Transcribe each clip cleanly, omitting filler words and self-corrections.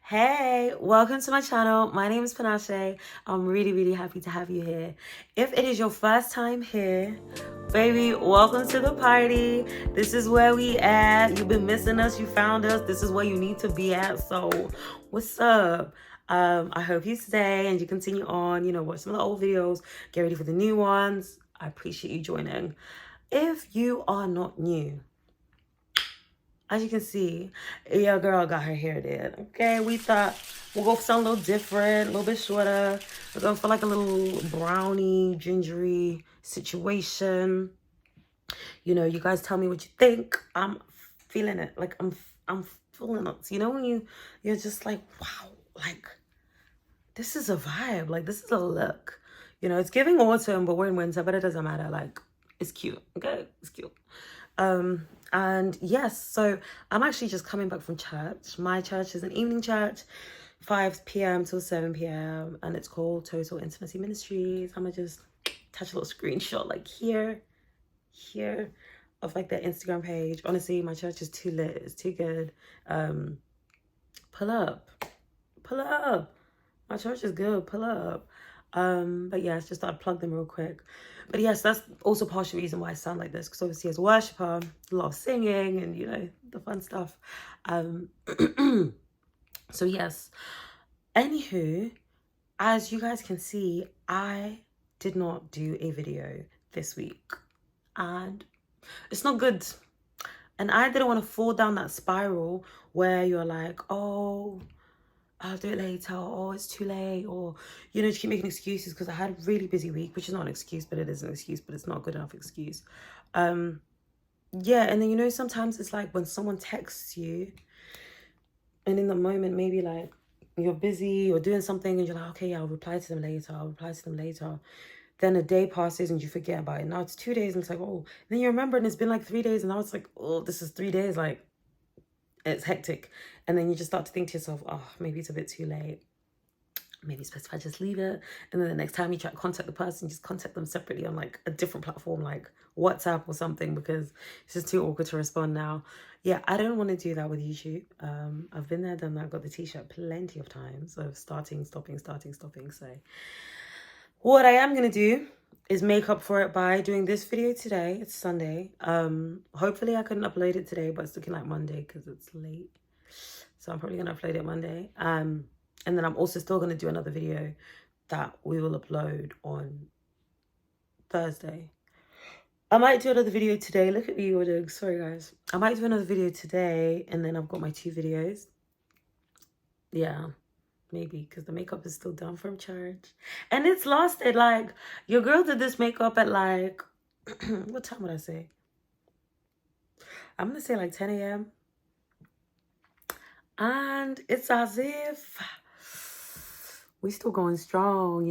Hey, welcome to my channel. My name is Panache. I'm really happy to have you here. If it is your first time here, baby, welcome to the party. This is where we at. You've been missing us. You found us. This is where you need to be at. So what's up? I hope you stay and you continue on, watch some of the old videos, get ready for the new ones. I appreciate you joining. If you are not new, as you can see, your girl got her hair did. Okay, we thought we'll go for something a little different, a little bit shorter. We're going for like a little brownie, gingery situation. You guys tell me what you think. I'm feeling it. Like I'm feeling it. When you're just like, wow, like this is a vibe. Like this is a look. It's giving autumn, but we're in winter, but it doesn't matter. Like it's cute. Okay, it's cute. And yes, so I'm actually just coming back from church. My church is an evening church, 5 p.m. till 7 p.m. and it's called Total Intimacy Ministries. I'm gonna just touch a little screenshot like here of like their Instagram page. Honestly, my church is too lit. It's too good. Pull up. My church is good. Pull up. But yes, just thought I'd plug them real quick. But yes, that's also partial reason why I sound like this, because obviously as a worshiper, a lot of singing and the fun stuff. So yes. Anywho, as you guys can see, I did not do a video this week. And it's not good. And I didn't want to fall down that spiral where you're like, oh, I'll do it later, or it's too late, or just keep making excuses, because I had a really busy week, which is not an excuse, but it is an excuse, but it's not a good enough excuse. Yeah, and then sometimes it's like when someone texts you, and in the moment maybe like you're busy or doing something, and you're like, okay, yeah, I'll reply to them later. Then a day passes and you forget about it. Now it's 2 days and it's like, oh, and then you remember and it's been like 3 days, and now it's like, oh, this is 3 days, like it's hectic. And then you just start to think to yourself, oh, maybe it's a bit too late. Maybe it's best if I just leave it. And then the next time you try to contact the person, just contact them separately on like a different platform, like WhatsApp or something, because it's just too awkward to respond now. Yeah, I don't want to do that with YouTube. I've been there, done that, got the t-shirt plenty of times of starting, stopping. So what I am going to do is make up for it by doing this video today. It's Sunday. Hopefully I couldn't upload it today, but it's looking like Monday because it's late. So I'm probably going to upload it Monday. And then I'm also still going to do another video that we will upload on Thursday. I might do another video today. Look at me, your dogs. Sorry, guys. I might do another video today, and then I've got my 2 videos. Yeah. Maybe, because the makeup is still done from church. And it's lasted, like, your girl did this makeup at, like, what time would I say? I'm going to say, like, 10 a.m. And it's as if we still going strong,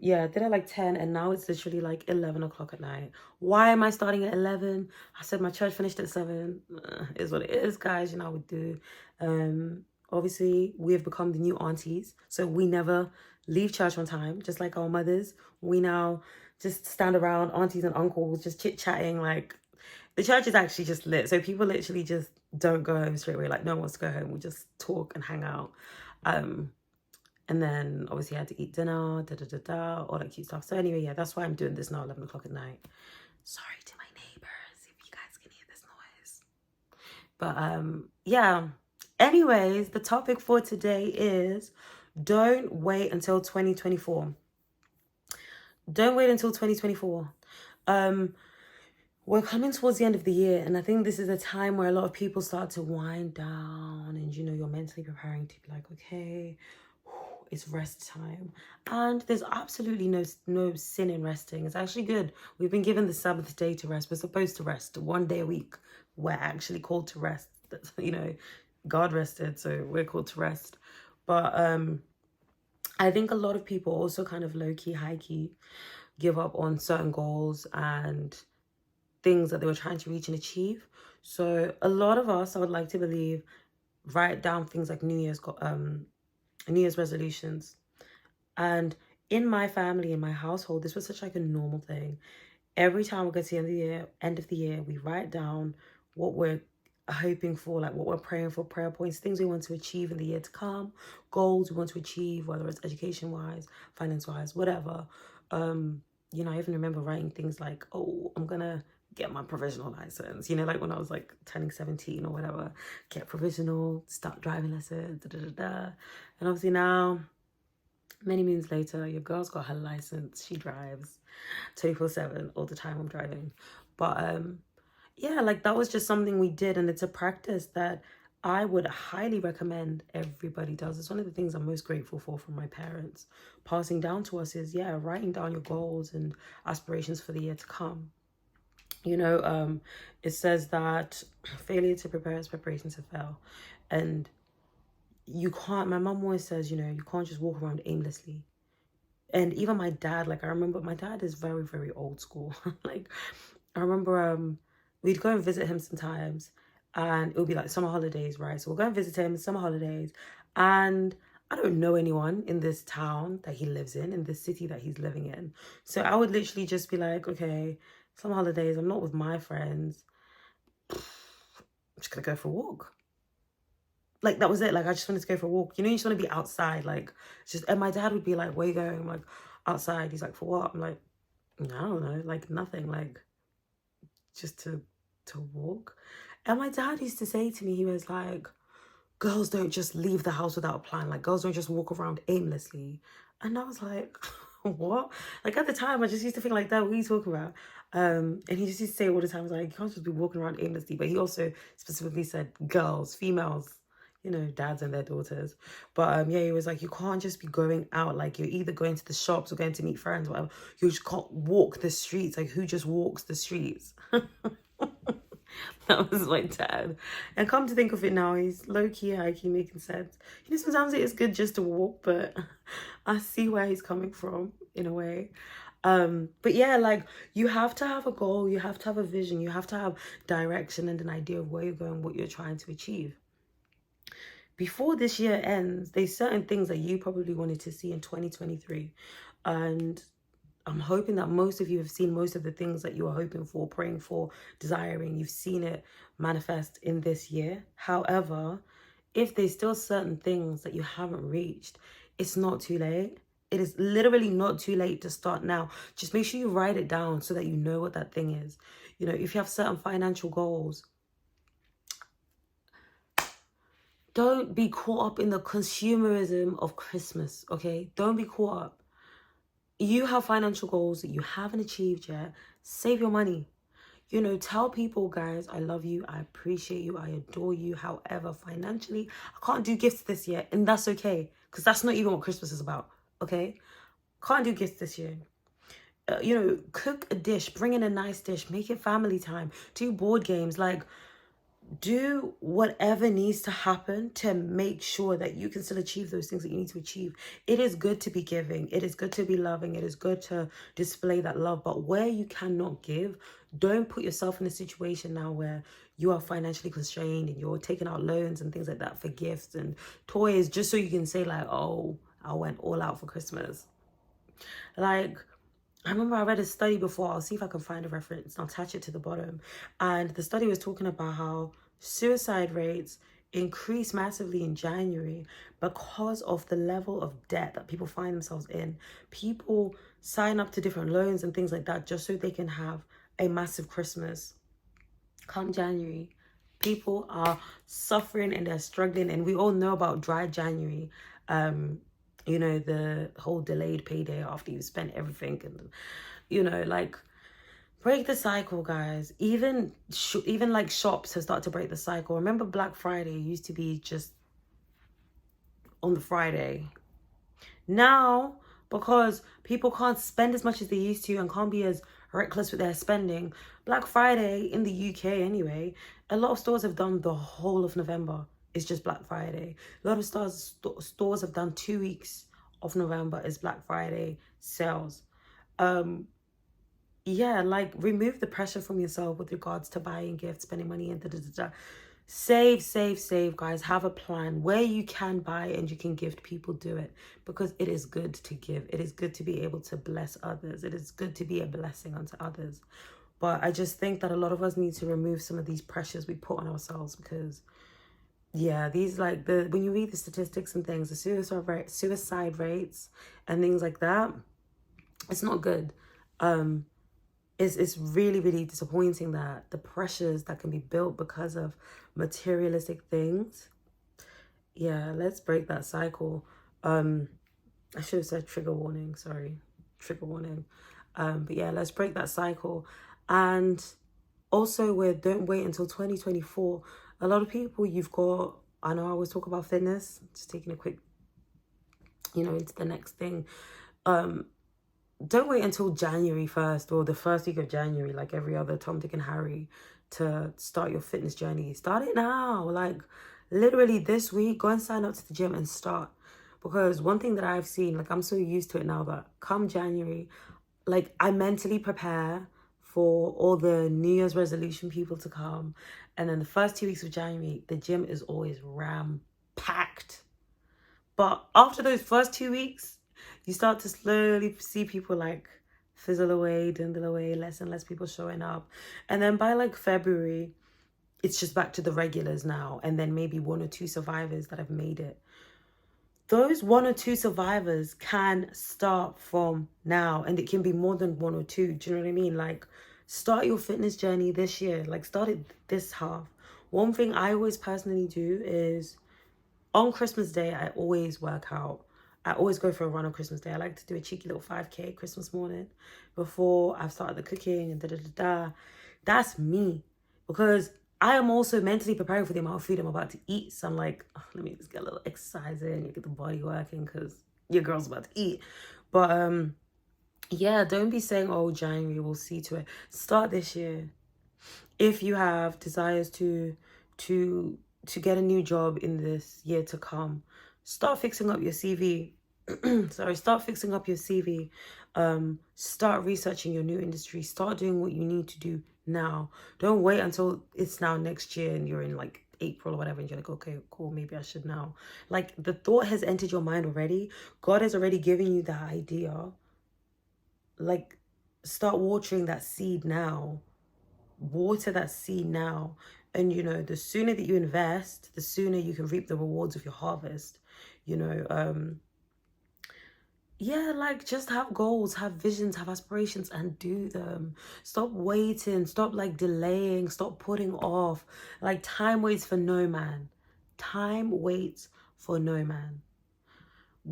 Yeah, I did it, like, 10, and now it's literally, like, 11 o'clock at night. Why am I starting at 11? I said my church finished at 7. Is what it is, guys. You know how we do. Obviously, we have become the new aunties, so we never leave church on time, just like our mothers. We now just stand around, aunties and uncles, just chit-chatting. Like, the church is actually just lit, so people literally just don't go home straight away. Like, no one wants to go home. We just talk and hang out. And then, obviously, I had to eat dinner, all that cute stuff. So anyway, yeah, that's why I'm doing this now, 11 o'clock at night. Sorry to my neighbors if you guys can hear this noise. But, yeah. Anyways, the topic for today is don't wait until 2024. Don't wait until 2024. We're coming towards the end of the year, and I think this is a time where a lot of people start to wind down, and you're mentally preparing to be like, okay, it's rest time. And there's absolutely no sin in resting. It's actually good. We've been given the Sabbath day to rest. We're supposed to rest 1 day a week. We're actually called to rest. God rested, so we're called to rest. But I think a lot of people also kind of low-key, high-key give up on certain goals and things that they were trying to reach and achieve. So a lot of us, I would like to believe, write down things like New Year's resolutions. And in my family, in my household, this was such like a normal thing. Every time we get to the end of the year, we write down what we're hoping for, like what we're praying for, prayer points, things we want to achieve in the year to come, goals we want to achieve, whether it's education wise, finance wise, whatever. I even remember writing things like, oh, I'm gonna get my provisional license, like when I was like turning 17 or whatever, get provisional, start driving lessons, da, da, da, da. And obviously now, many moons later, your girl's got her license, she drives 24/7 all the time. I'm driving. But yeah, like that was just something we did, and it's a practice that I would highly recommend everybody does. It's one of the things I'm most grateful for from my parents passing down to us is, yeah, writing down your goals and aspirations for the year to come. It says that failure to prepare is preparation to fail. And you can't, my mom always says, you can't just walk around aimlessly. And even my dad, like I remember my dad is very, very old school. Like I remember we'd go and visit him sometimes, and it would be like summer holidays, right? So we'll go and visit him summer holidays, and I don't know anyone in this town that he lives in this city that he's living in. So I would literally just be like, okay, summer holidays, I'm not with my friends. I'm just gonna go for a walk. Like that was it. Like I just wanted to go for a walk. You just want to be outside. Like and my dad would be like, where you going? I'm like, outside. He's like, for what? I'm like, I don't know, like nothing, like just to walk. And my dad used to say to me, he was like, girls don't just leave the house without a plan. Like girls don't just walk around aimlessly. And I was like, what? Like at the time, I just used to think like that. What are you talking about? And he just used to say all the time, like, you can't just be walking around aimlessly. But he also specifically said girls, females, dads and their daughters. But yeah, he was like, you can't just be going out. Like you're either going to the shops or going to meet friends, whatever. You just can't walk the streets. Like who just walks the streets? That was my dad. And come to think of it now, he's low-key, high-key making sense. Sometimes it is good just to walk, but I see where he's coming from in a way. But yeah, like you have to have a goal, you have to have a vision, you have to have direction and an idea of where you're going, what you're trying to achieve. Before this year ends, there's certain things that you probably wanted to see in 2023. And I'm hoping that most of you have seen most of the things that you were hoping for, praying for, desiring. You've seen it manifest in this year. However, if there's still certain things that you haven't reached, it's not too late. It is literally not too late to start now. Just make sure you write it down so that you know what that thing is. If you have certain financial goals, don't be caught up in the consumerism of Christmas, okay? Don't be caught up. You have financial goals that you haven't achieved yet. Save your money. Tell people, guys, I love you, I appreciate you, I adore you. However, financially, I can't do gifts this year, and that's okay, because that's not even what Christmas is about, okay? Can't do gifts this year. Cook a dish, bring in a nice dish, make it family time, do board games, like, do whatever needs to happen to make sure that you can still achieve those things that you need to achieve. It is good to be giving. It is good to be loving. It is good to display that love. But where you cannot give, don't put yourself in a situation now where you are financially constrained and you're taking out loans and things like that for gifts and toys just so you can say like, oh, I went all out for Christmas. Like, I remember I read a study before. I'll see if I can find a reference and I'll attach it to the bottom. And the study was talking about how suicide rates increased massively in January because of the level of debt that people find themselves in. People sign up to different loans and things like that just so they can have a massive Christmas. Come January, people are suffering and they're struggling. And we all know about dry January. The whole delayed payday after you've spent everything, and like, break the cycle, guys. Even like shops have started to break the cycle. Remember Black Friday used to be just on the Friday. Now, because people can't spend as much as they used to and can't be as reckless with their spending, Black Friday in the UK anyway, a lot of stores have done the whole of November. It's just Black Friday. A lot of stores have done 2 weeks of November as Black Friday sales. Yeah, like remove the pressure from yourself with regards to buying gifts, spending money, and da da da da. Save, guys. Have a plan. Where you can buy and you can gift people, do it. Because it is good to give. It is good to be able to bless others. It is good to be a blessing unto others. But I just think that a lot of us need to remove some of these pressures we put on ourselves, because yeah, these, like, the when you read the statistics and things, the suicide rates and things like that, it's not good. It's really, really disappointing that the pressures that can be built because of materialistic things. Yeah, let's break that cycle. I should have said trigger warning, sorry. Trigger warning. But yeah, let's break that cycle. And also, don't wait until 2024. A lot of people, I know I always talk about fitness, just taking a quick, into the next thing. Don't wait until January 1st or the first week of January, like every other Tom, Dick, and Harry, to start your fitness journey. Start it now. Like, literally this week, go and sign up to the gym and start. Because one thing that I've seen, like, I'm so used to it now that come January, like, I mentally prepare for all the New Year's resolution people to come. And then the first 2 weeks of January, the gym is always ram-packed. But after those first 2 weeks, you start to slowly see people, like, fizzle away, dwindle away, less and less people showing up. And then by, like, February, it's just back to the regulars now. And then maybe 1 or 2 survivors that have made it. Those 1 or 2 survivors can start from now. And it can be more than 1 or 2. Do you know what I mean? Like, start your fitness journey this year. Like, start it this half. One thing I always personally do is, on Christmas Day, I always work out. I always go for a run on Christmas Day. I like to do a cheeky little 5K Christmas morning before I've started the cooking and da-da-da-da. That's me. Because I am also mentally preparing for the amount of food I'm about to eat. So I'm like, oh, let me just get a little exercise in. You get the body working because your girl's about to eat. But yeah, don't be saying, oh, January, we'll see to it. Start this year. If you have desires to get a new job in this year to come, start fixing up your CV. Start fixing up your CV. Start researching your new industry. Start doing what you need to do now. Don't wait until it's now next year and you're in, like, April or whatever, and you're like, okay, cool, maybe I should now. Like, the thought has entered your mind already. God has already given you that idea. Like, start watering that seed now. Water that seed now. And, the sooner that you invest, the sooner you can reap the rewards of your harvest. Yeah, like, just have goals, have visions, have aspirations, and do them. Stop waiting, stop, like, delaying, stop putting off. Like, time waits for no man. Time waits for no man.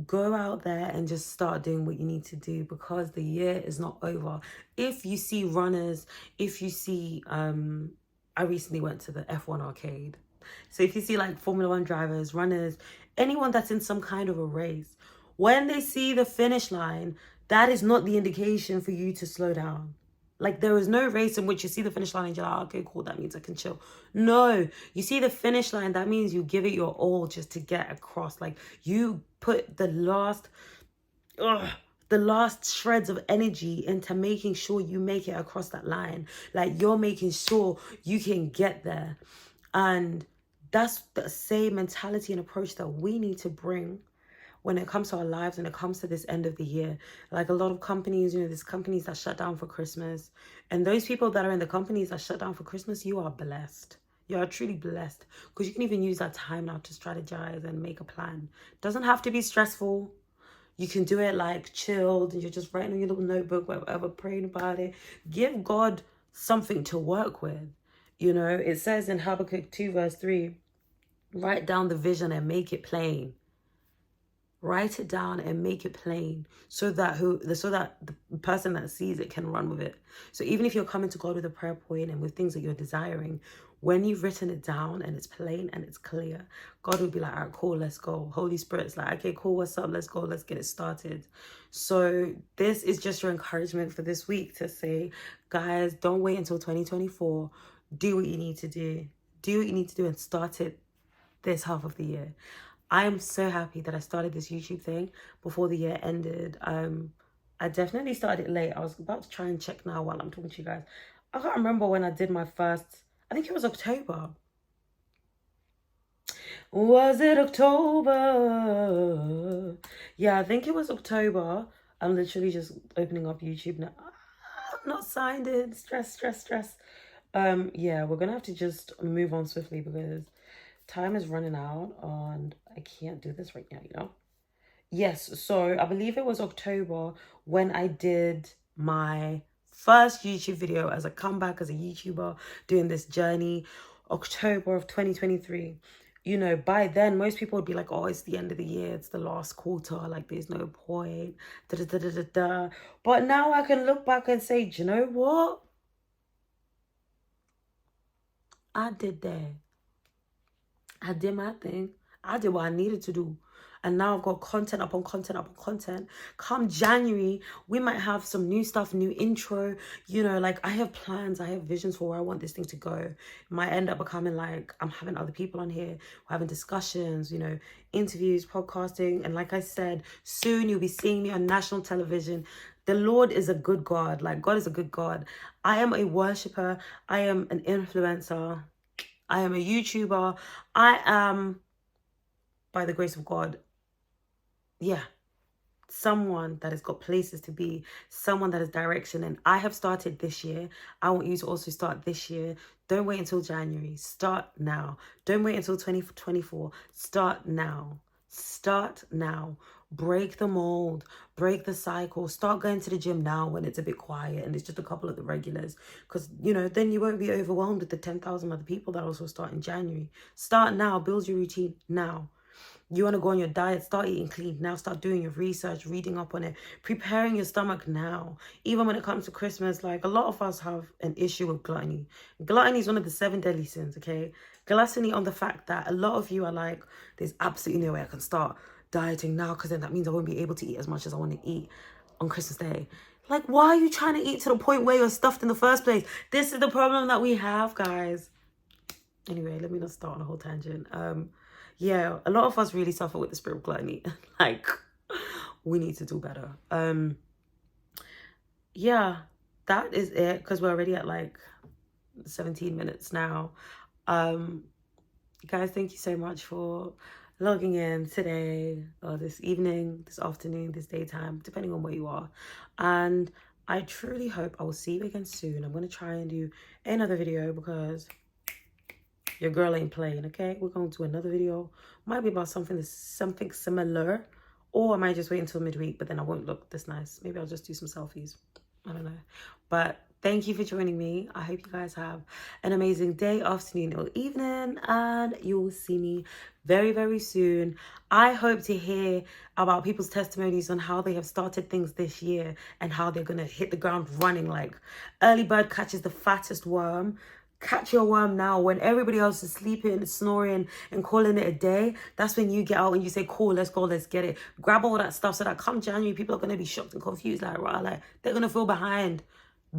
Go out there and just start doing what you need to do, because the year is not over. If you see runners, if you see, I recently went to the F1 arcade. So if you see, like, Formula 1 drivers, runners, anyone that's in some kind of a race, when they see the finish line, that is not the indication for you to slow down. Like, there is no race in which you see the finish line and you're like, okay, cool, that means I can chill. No, you see the finish line, that means you give it your all just to get across. Like, you put the last shreds of energy into making sure you make it across that line. Like, you're making sure you can get there. And that's the same mentality and approach that we need to bring when it comes to our lives, when it comes to this end of the year. Like, a lot of companies, there's companies that shut down for Christmas. And those people that are in the companies that shut down for Christmas, you are blessed. You are truly blessed, because you can even use that time now to strategize and make a plan. It doesn't have to be stressful. You can do it, like, chilled, and you're just writing on your little notebook, whatever, praying about it. Give God something to work with. It says in Habakkuk 2 verse 3, write down the vision and make it plain. Write it down and make it plain, so that the person that sees it can run with it. So even if you're coming to God with a prayer point and with things that you're desiring, when you've written it down and it's plain and it's clear, God will be like, all right, cool, let's go. Holy Spirit's like, okay, cool, what's up? Let's go. Let's get it started. So this is just your encouragement for this week to say, guys, don't wait until 2024. Do what you need to do. Do what you need to do and start it this half of the year. I am so happy that I started this YouTube thing before the year ended. I definitely started it late. I was about to try and check now while I'm talking to you guys. I can't remember when I did my first, I think it was October. Was it October? Yeah, I think it was October. I'm literally just opening up YouTube now. I'm not signed in. Stress, stress, stress. Yeah, we're gonna have to just move on swiftly because time is running out and I can't do this right now, you know? Yes, so I believe it was October when I did my first YouTube video as a comeback as a YouTuber, doing this journey, October of 2023. You know, by then, most people would be like, oh, it's the end of the year, it's the last quarter, like, there's no point, da da da da da da. But now I can look back and say, do you know what? I did that. I did my thing. I did what I needed to do. And now I've got content upon content upon content. Come January, we might have some new stuff, new intro. You know, like I have plans, I have visions for where I want this thing to go. It might end up becoming like I'm having other people on here, we're having discussions, you know, interviews, podcasting. And like I said, soon you'll be seeing me on national television. The Lord is a good God. Like God is a good God. I am a worshiper. I am an influencer. I am a YouTuber. I am, by the grace of God, yeah, someone that has got places to be, someone that has direction. And I have started this year. I want you to also start this year. Don't wait until January. Start now. Don't wait until 2024. Start now. Start now. Break the mold. Break the cycle. Start going to the gym now when it's a bit quiet and it's just a couple of the regulars. Because, you know, then you won't be overwhelmed with the 10,000 other people that also start in January. Start now. Build your routine now. You want to go on your diet, start eating clean now, start doing your research, reading up on it, preparing your stomach now. Even when it comes to Christmas, like a lot of us have an issue with gluttony. Gluttony is one of the 7 deadly sins, okay? Gluttony on the fact that a lot of you are like, there's absolutely no way I can start dieting now because then that means I won't be able to eat as much as I want to eat on Christmas Day. Like, why are you trying to eat to the point where you're stuffed in the first place? This is the problem that we have, guys. Anyway, let me not start on a whole tangent. Yeah, a lot of us really suffer with the spirit of gluttony. Like, we need to do better. Yeah, that is it, because we're already at like 17 minutes now. Guys, thank you so much for logging in today or this evening, this afternoon, this daytime, depending on where you are. And I truly hope I will see you again soon. I'm going to try and do another video because your girl ain't playing, okay? We're going to do another video. Might be about something similar. Or I might just wait until midweek, but then I won't look this nice. Maybe I'll just do some selfies. I don't know. But thank you for joining me. I hope you guys have an amazing day, afternoon, or evening. And you will see me very, very soon. I hope to hear about people's testimonies on how they have started things this year and how they're going to hit the ground running. Like, early bird catches the fattest worm. Catch your worm now. When everybody else is sleeping, snoring, and calling it a day, that's when you get out and you say, cool, let's go, let's get it. Grab all that stuff so that come January, people are going to be shocked and confused. Like, right, like, they're going to feel behind.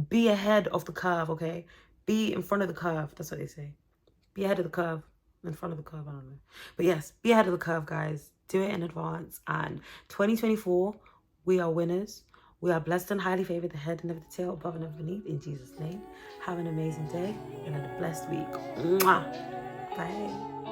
Be ahead of the curve, okay? Be in front of the curve. That's what they say. Be ahead of the curve. In front of the curve, I don't know. But yes, be ahead of the curve, guys. Do it in advance. And 2024, we are winners. We are blessed and highly favored, the head and never the tail, above and never beneath. In Jesus' name, have an amazing day and a blessed week. Mwah. Bye.